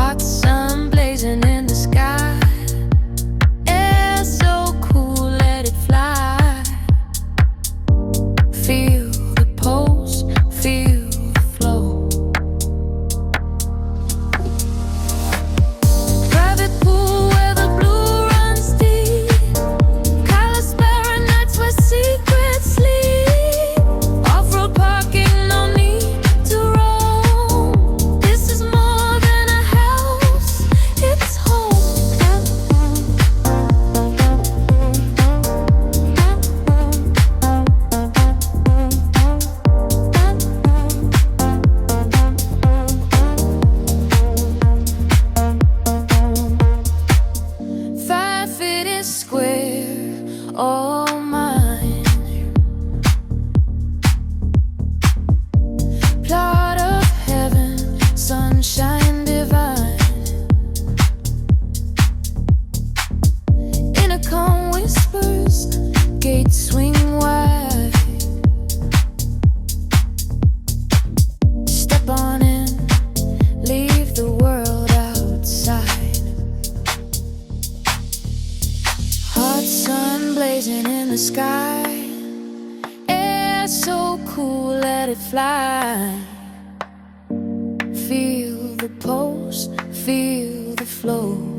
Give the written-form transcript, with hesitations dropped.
Hot sun blazing in the sky. Air so cool, let it fly. Feel the pulse, feel the flow. Private pool where the blue runs deep. CALASPARRA nights where secrets sleep. Off-road parking, no need to roam. This is more than a house, it's home. Five feet is square, all mine. Plot of heaven, sunshine divine. Intercom whispers, gates swing wide. Step on in, leave the world outside. Hot sun blazing in the sky. Air so cool, let it fly. Feel the pulse, feel the flow.